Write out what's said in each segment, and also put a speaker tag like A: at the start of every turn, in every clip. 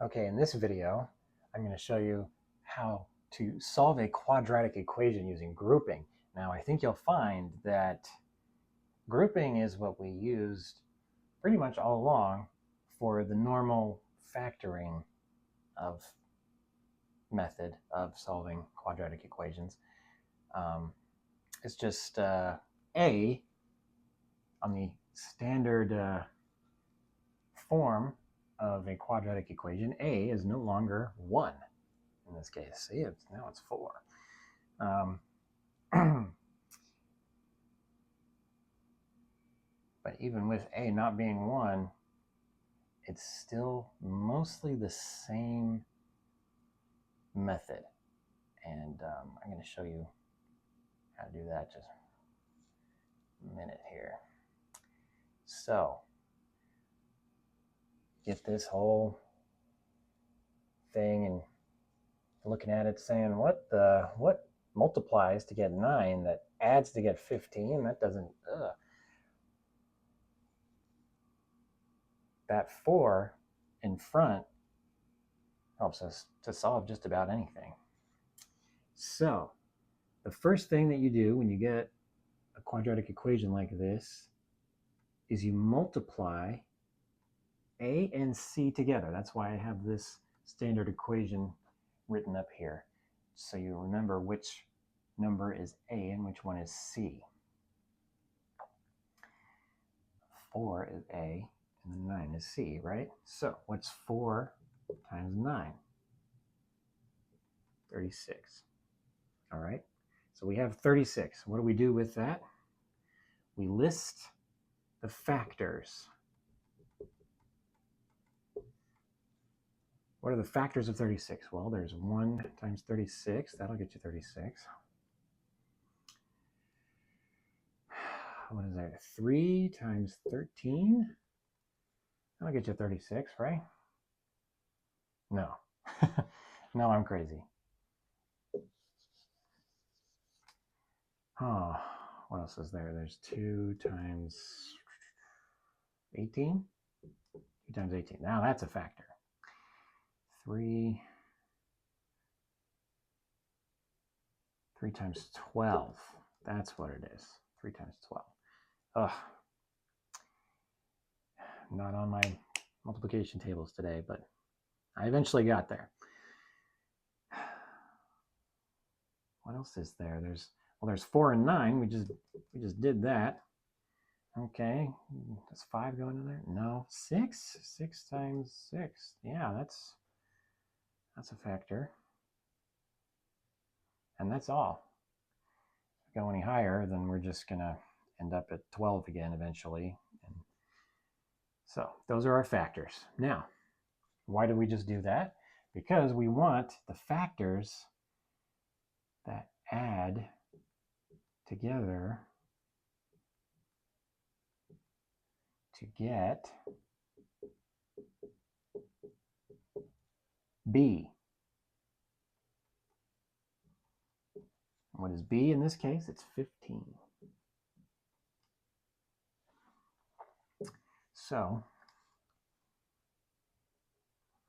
A: Okay, in this video, I'm going to show you how to solve a quadratic equation using grouping. Now, I think you'll find that grouping is what we used pretty much all along for the normal factoring of method of solving quadratic equations. It's just A on the standard form of a quadratic equation. A is no longer 1 in this case. See, now it's 4. But even with A not being 1, it's still mostly the same method. And I'm going to show you how to do that just a minute here. So, get this whole thing and looking at it saying, what multiplies to get 9 that adds to get 15? That doesn't, That 4 in front helps us to solve just about anything. So, the first thing that you do when you get a quadratic equation like this is you multiply A and C together. That's why I have this standard equation written up here, so you remember which number is A and which one is C. 4 is A and then 9 is C, right? So what's 4 times 9? 36. All right, so we have 36. What do we do with that? We list the factors. What are the factors of 36? Well, there's 1 times 36. That'll get you 36. What is that? 3 times 13? That'll get you 36, right? No. No, I'm crazy. Oh, what else is there? There's 2 times 18? 2 times 18. Now that's a factor. 3 times 12. That's what it is. 3 times 12. Ugh. Not on my multiplication tables today, but I eventually got there. What else is there? There's 4 and 9. We just did that. Okay, does 5 go into there? No. 6? 6 times 6. Yeah, that's a factor. And that's all. If we go any higher, then we're just going to end up at 12 again eventually. And so those are our factors. Now, why do we just do that? Because we want the factors that add together to get B. What is B in this case? It's 15. So,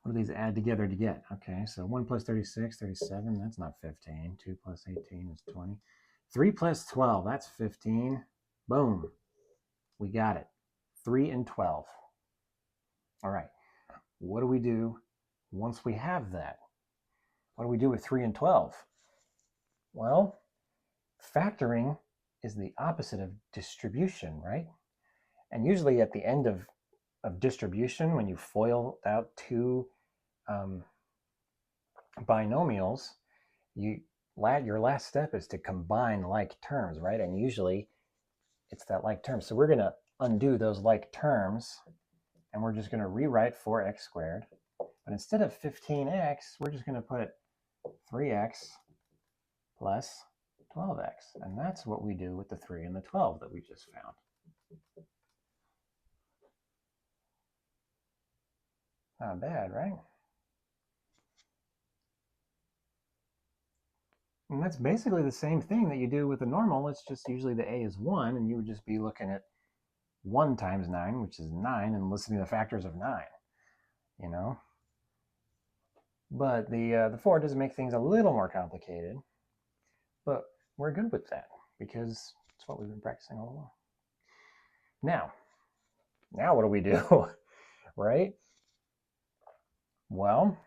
A: what do these add together to get? Okay, so 1 plus 36, 37, that's not 15. 2 plus 18 is 20. 3 plus 12, that's 15. Boom. We got it. 3 and 12. All right. What do we do once we have that? What do we do with 3 and 12? Well, factoring is the opposite of distribution, right? And usually at the end of distribution, when you FOIL out two binomials, your last step is to combine like terms, right? And usually it's that like term. So we're going to undo those like terms, and we're just going to rewrite 4x squared. But instead of 15x, we're just going to put 3x plus 12x. And that's what we do with the 3 and the 12 that we just found. Not bad, right? And that's basically the same thing that you do with the normal. It's just usually the a is 1, and you would just be looking at 1 times 9, which is 9, and listing the factors of 9, you know? But the 4 does make things a little more complicated. But we're good with that because it's what we've been practicing all along. Now what do we do? Right? Well,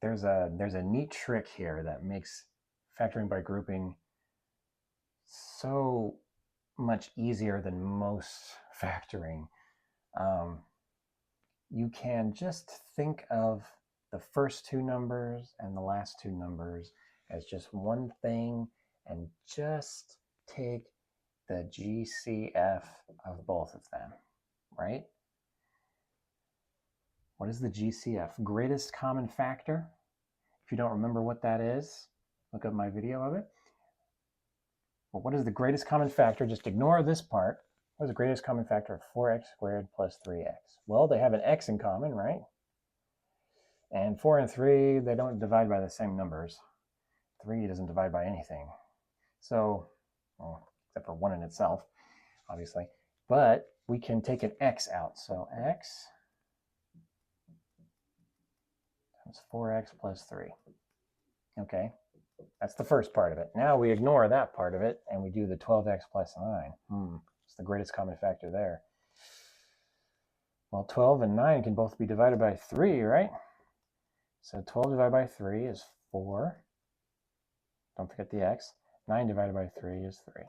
A: there's a neat trick here that makes factoring by grouping so much easier than most factoring. You can just think of the first two numbers and the last two numbers as just one thing and just take the GCF of both of them, right? What is the GCF? Greatest common factor. If you don't remember what that is, look up my video of it. Well, what is the greatest common factor? Just ignore this part. What is the greatest common factor of 4x squared plus 3x? Well, they have an x in common, right? And 4 and 3, they don't divide by the same numbers. 3 doesn't divide by anything. So, well, except for 1 in itself, obviously. But we can take an x out. So x times 4x plus 3. Okay, that's the first part of it. Now we ignore that part of it, and we do the 12x plus 9. It's the greatest common factor there. Well, 12 and 9 can both be divided by 3, right? So 12 divided by 3 is 4. Don't forget the x. 9 divided by 3 is 3.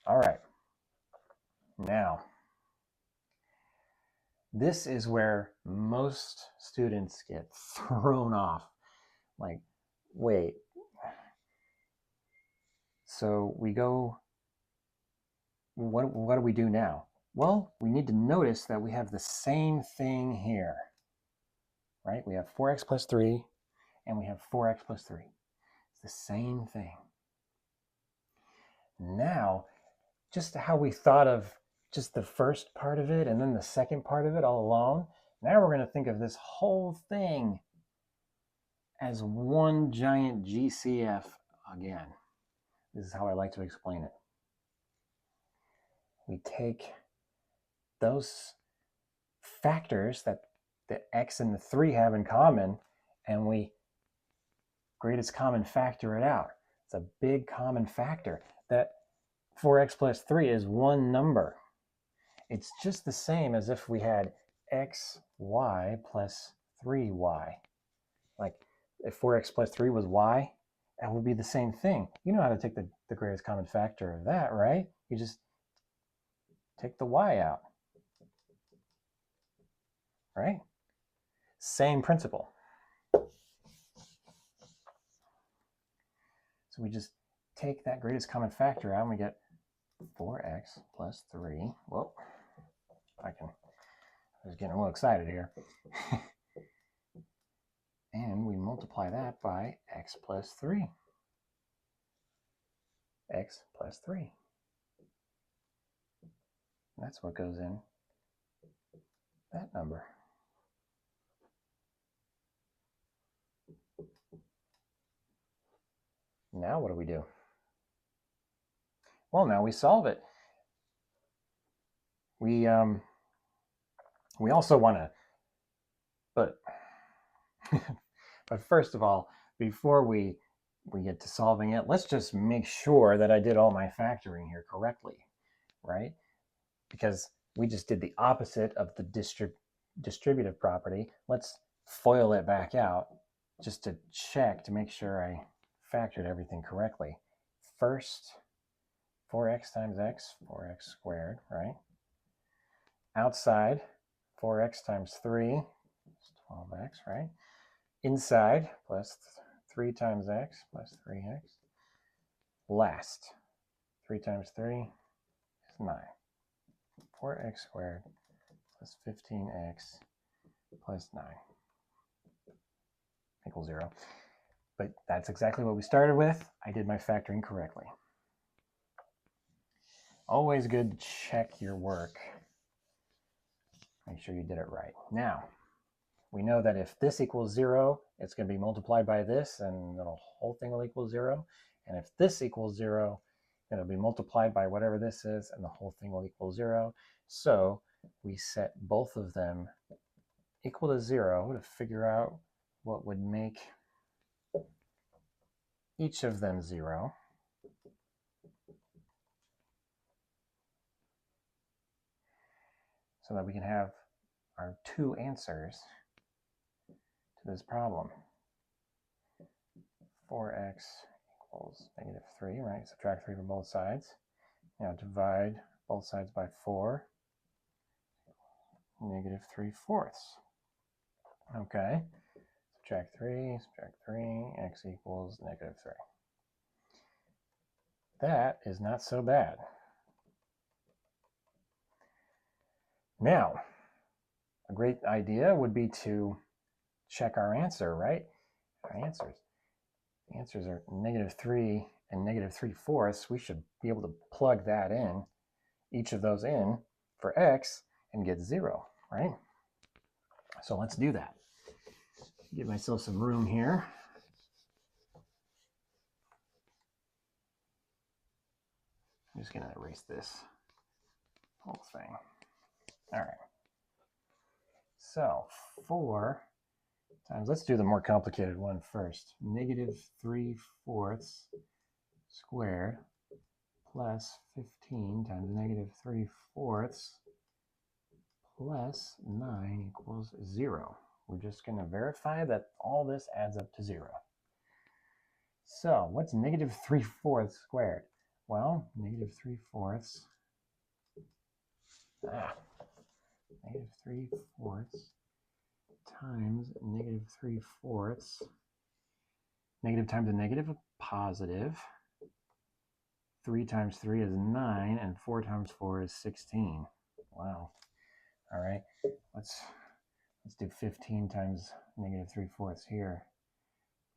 A: All right. Now, this is where most students get thrown off. Like, wait. So we go, what do we do now? Well, we need to notice that we have the same thing here, right? We have 4x plus 3, and we have 4x plus 3. It's the same thing. Now, just how we thought of just the first part of it and then the second part of it all along, now we're going to think of this whole thing as one giant GCF again. This is how I like to explain it. We take those factors that the x and the 3 have in common, and we greatest common factor it out. It's a big common factor. That 4x plus 3 is one number. It's just the same as if we had xy plus 3y. Like if 4x plus 3 was y, that would be the same thing. You know how to take the greatest common factor of that, right? You just take the y out, right? Same principle. So we just take that greatest common factor out and we get 4x plus 3. Whoa, I was getting a little excited here. And we multiply that by x plus 3. X plus 3. That's what goes in that number. Now what do we do? Well, now we solve it. We also want to, but first of all, before we get to solving it, let's just make sure that I did all my factoring here correctly, right? Because we just did the opposite of the distributive property. Let's FOIL it back out just to check to make sure I factored everything correctly. First, 4x times x, 4x squared, right? Outside, 4x times 3 is 12x, right? Inside, plus 3 times x plus 3x. Last, 3 times 3 is 9. 4x squared plus 15x plus 9 equals 0. But that's exactly what we started with. I did my factoring correctly. Always good to check your work. Make sure you did it right. Now, we know that if this equals 0, it's going to be multiplied by this, and the whole thing will equal 0. And if this equals 0, it'll be multiplied by whatever this is, and the whole thing will equal 0. So we set both of them equal to 0 to figure out what would make each of them 0. So that we can have our 2 answers to this problem. 4x equals -3, right? Subtract 3 from both sides. Now divide both sides by 4, -3/4. Okay, subtract 3, x equals -3. That is not so bad. Now, a great idea would be to check our answer, right? Our answers. The answers are -3 and -3/4. We should be able to plug that in, each of those in for x and get 0, right? So let's do that. Give myself some room here. I'm just going to erase this whole thing. All right. So 4 times, let's do the more complicated one first. -3/4 squared plus 15 times -3/4 plus 9 equals 0. We're just going to verify that all this adds up to 0. So what's -3/4 squared? Well, -3/4 -3/4 times -3/4. Negative times a negative, a positive. 3 times 3 is 9, and 4 times 4 is 16. Wow. All right, let's do 15 times -3/4 here.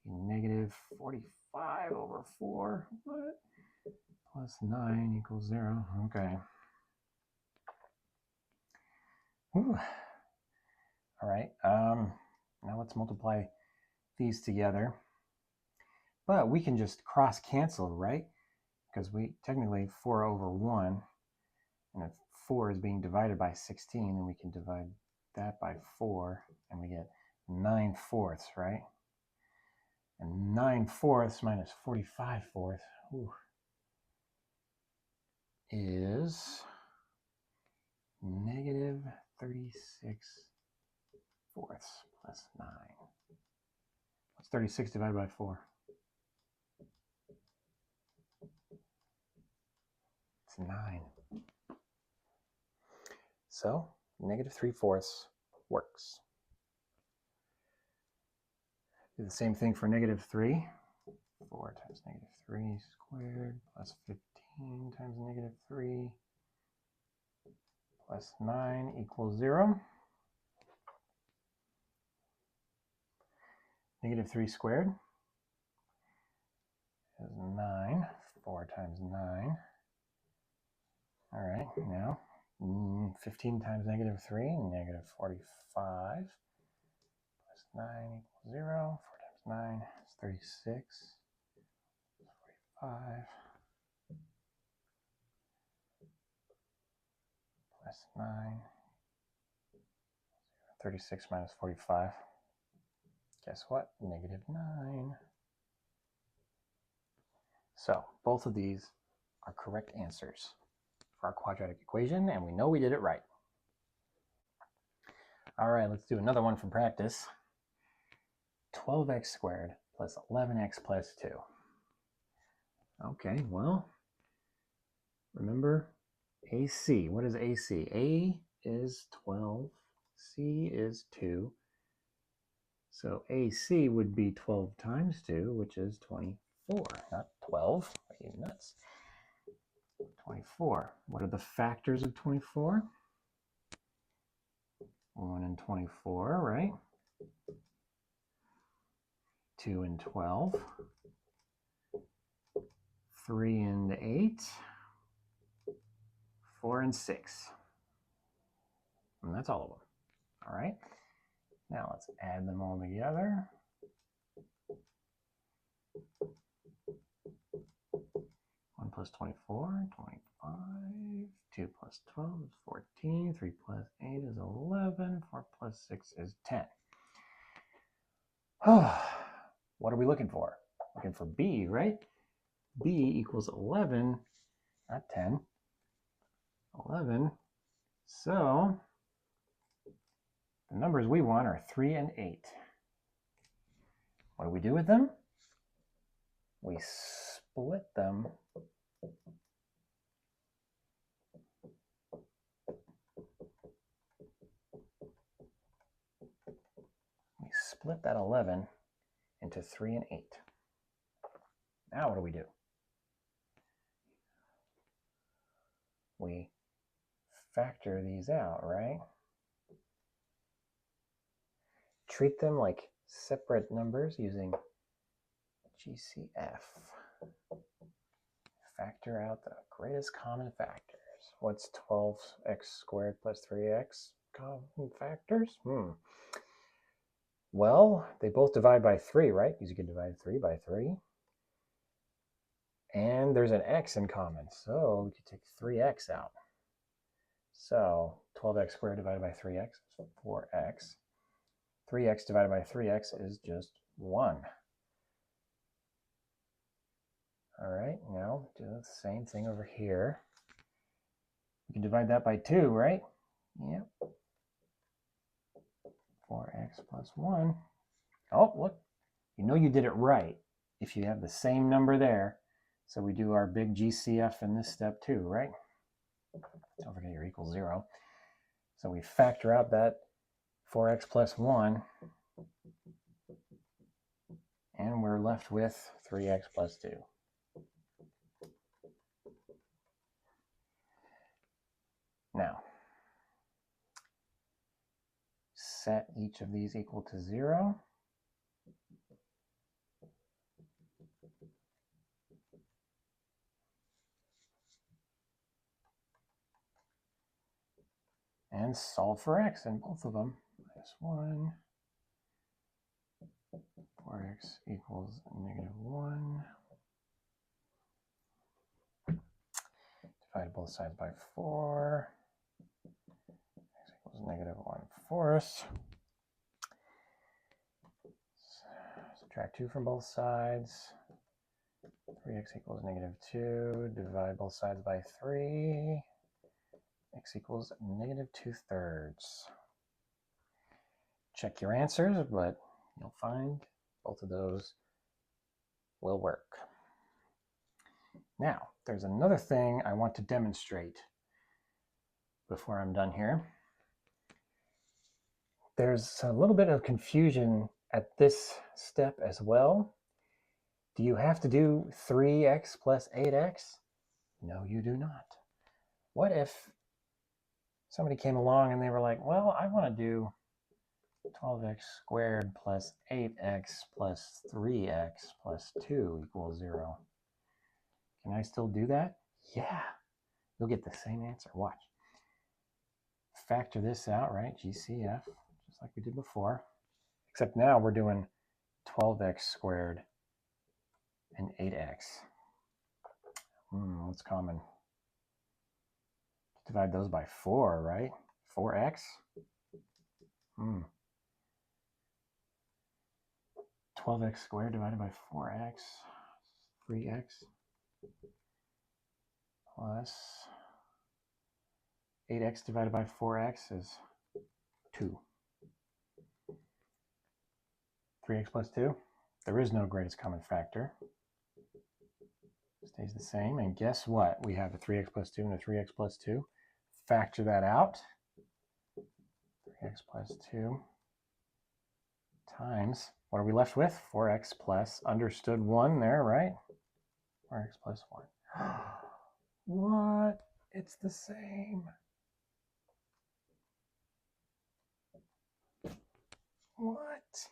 A: -45 over 4. What? Plus 9 equals 0. Okay. Whew. All right. Now let's multiply these together. But we can just cross cancel, right? Because we technically 4 over 1, and if 4 is being divided by 16, then we can divide that by 4, and we get 9/4, right? And 9/4 minus 45/4 is -36/4 plus 9. What's 36 divided by 4? It's 9. So -3/4 works. Do the same thing for -3. 4 times -3 squared plus 15 times -3 plus 9 equals 0. -3 squared is 9. 4 times 9. All right, now 15 times -3, -45 plus 9 equals 0. 4 times 9 is 36. 45 plus 9. 36 minus 45. Guess what? -9. So both of these are correct answers for our quadratic equation, and we know we did it right. All right, let's do another one from practice. 12x squared plus 11x plus 2. Okay, well, remember AC. What is AC? A is 12, C is 2. So AC would be 12 times 2, which is 24, not 12. Are you nuts? 24. What are the factors of 24? 1 and 24, right? 2 and 12. 3 and 8. 4 and 6. And that's all of them. All right. Now let's add them all together. 1 plus 24, 25. 2 plus 12 is 14. 3 plus 8 is 11. 4 plus 6 is 10. What are we looking for? Looking for b, right? b equals 11, not 10. 11. So the numbers we want are 3 and 8. What do we do with them? We split them. We split that 11 into 3 and 8. Now what do we do? We factor these out, right? Treat them like separate numbers using GCF. Factor out the greatest common factors. What's 12x squared plus 3x common factors? Well, they both divide by 3, right? Because you can divide 3 by 3. And there's an x in common, so we could take 3x out. So 12x squared divided by 3x is 4x. 3x divided by 3x is just 1. All right, now do the same thing over here. You can divide that by 2, right? Yep. 4x plus 1. Oh, look. You know you did it right if you have the same number there. So we do our big GCF in this step too, right? Don't forget your equals 0. So we factor out that 4x plus 1. And we're left with 3x plus 2. Now, set each of these equal to 0. And solve for x in both of them. -1. 4x equals -1. Divide both sides by 4. X equals -1/4. Subtract 2 from both sides. 3x equals -2. Divide both sides by 3. X equals -2/3. Check your answers, but you'll find both of those will work. Now, there's another thing I want to demonstrate before I'm done here. There's a little bit of confusion at this step as well. Do you have to do 3x plus 8x? No, you do not. What if somebody came along and they were like, well, I want to do 12x squared plus 8x plus 3x plus 2 equals 0. Can I still do that? Yeah. You'll get the same answer. Watch. Factor this out, right? GCF, just like we did before. Except now we're doing 12x squared and 8x. What's common? Divide those by 4, right? 4x. 12x squared divided by 4x, 3x, plus 8x divided by 4x is 2. 3x plus 2, there is no greatest common factor. Stays the same, and guess what? We have a 3x plus 2 and a 3x plus 2. Factor that out. 3x plus 2 times, what are we left with? 4x plus, understood 1 there, right? 4x plus 1. What? It's the same. What?